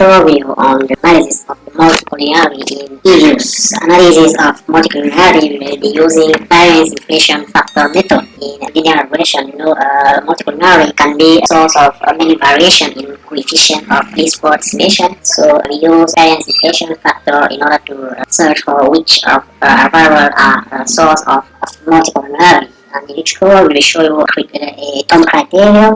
tutorial video on the analysis of the multicollinearity in EViews. Analysis of multicollinearity will be using variance inflation factor method in linear regression. Multicollinearity can be a source of many variation in coefficient of least square estimation. So we use variance inflation factor in order to search for which of variable are source of multicollinearity. And in each tutorial, we will show you a term criteria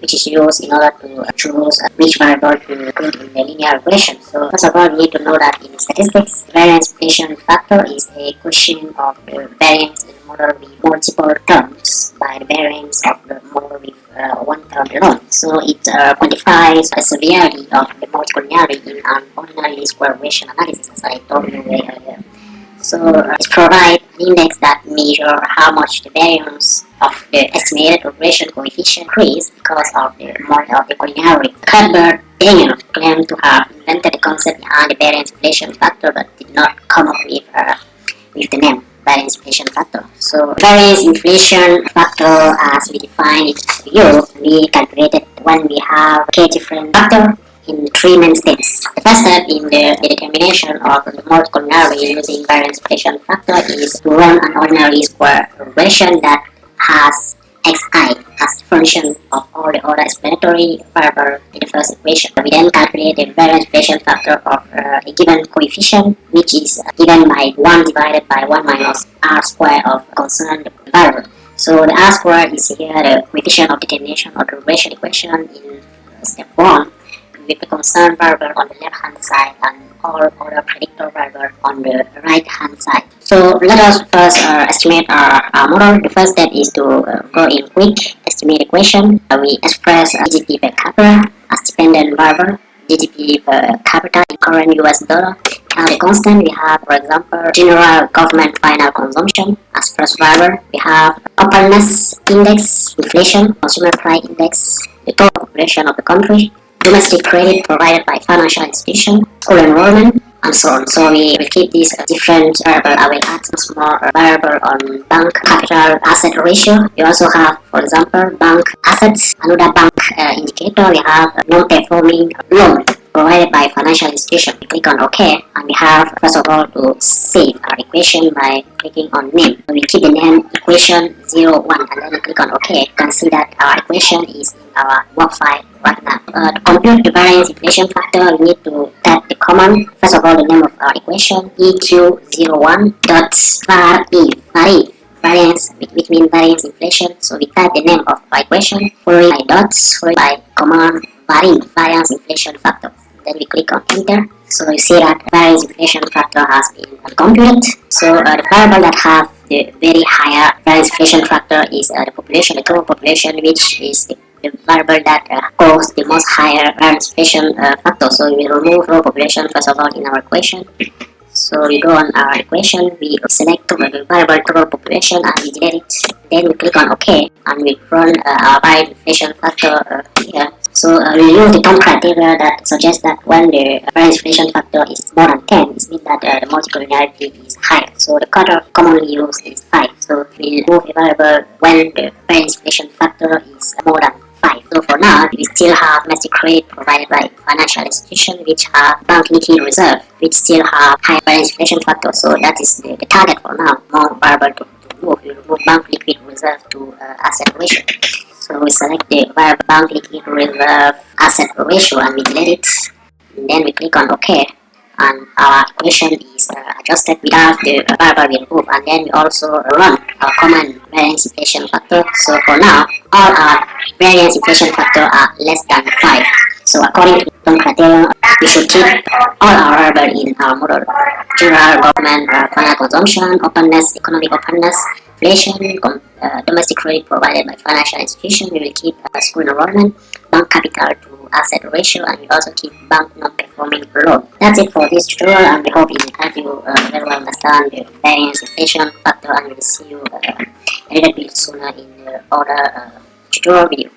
which is used in order to choose which variable to include in the linear regression. So first of all, we need to know that in statistics, variance inflation factor is a question of the variance in a model with multiple terms by the variance of the model with one term alone. So it quantifies the severity of the multicollinearity in an ordinary least square regression analysis, as I told you earlier. So it provides an index that measures how much the variance of the estimated regression coefficient increase because of the model of the collinearity. Cuthbert Daniel claimed to have invented the concept behind the variance inflation factor, but did not come up with the name variance inflation factor. So variance inflation factor, as we define it to you, we calculated when we have k different factors in three main steps. The first step in the determination of the multicollinearity using variance inflation factor is to run an ordinary square regression that has xi as function of all the other explanatory variables in the first equation. We then calculate the variance inflation factor of a given coefficient, which is given by 1 divided by 1 minus r square of concerned variable. So the r square is here the coefficient of determination of the regression equation in step 1, with the concerned variable on the left hand side and all other predictor variables on the right hand side. So let us first estimate our model. The first step is to go in quick estimate equation. We express GDP per capita as dependent variable, GDP per capita in current US dollar. And the constant we have, for example, general government final consumption as first variable. We have openness index, inflation, consumer price index, the total population of the country, domestic credit provided by financial institution, school enrollment, and so on. So we will keep these different variables. I will add some more variable on bank capital asset ratio. We also have, for example, bank assets. Another bank indicator, we have non-performing loan provided by financial institution. We click on OK, and we have first of all to save our equation by clicking on name. So we keep the name equation 01, and then we click on OK. You can see that our equation is in our work file right now. To compute the variance inflation factor, we need to type the command. First of all, the name of our equation, EQ01 dot VARIF, variance, which means variance inflation. So we type the name of our equation, followed by dots, followed by command VARIF, variance inflation factor. Then we click on enter. So you see that variance inflation factor has been computed. So the variable that have the very higher variance inflation factor is the population, the total population, which is the variable that causes the most higher variance inflation factor. So we will remove raw population first of all in our equation. So we go on our equation, we select the variable total population and we delete it. Then we click on OK and we run our variance inflation factor here. So we use the term criteria that suggests that when the variance inflation factor is more than 10, it means that the multicollinearity is higher. So the cutoff commonly used is 5. So we remove a variable when the variance inflation factor is more than 5. So for now, we still have domestic credit provided by financial institutions, which have bank liquidity reserve, which still have high variance inflation factor. So that is the target for now. More variable to remove. We remove bank liquidity reserve to asset ratio. So we select the variable bank liquidity reserve asset ratio and we delete it. And then we click on OK. And our equation is adjusted without the variable we remove, and then we also run our command variance inflation factor. So for now, all our variance inflation factor are less than 5. So according to the term criteria, we should keep all our variables in our model. General government final consumption, openness, economic openness, inflation, domestic credit provided by financial institution. We will keep school enrollment, bank capital to asset ratio, and we also keep bank non-performing loan. That's it for this tutorial, and we hope it will help you very well understand the variance inflation factor, and we'll see you a little bit sooner in the other tutorial video.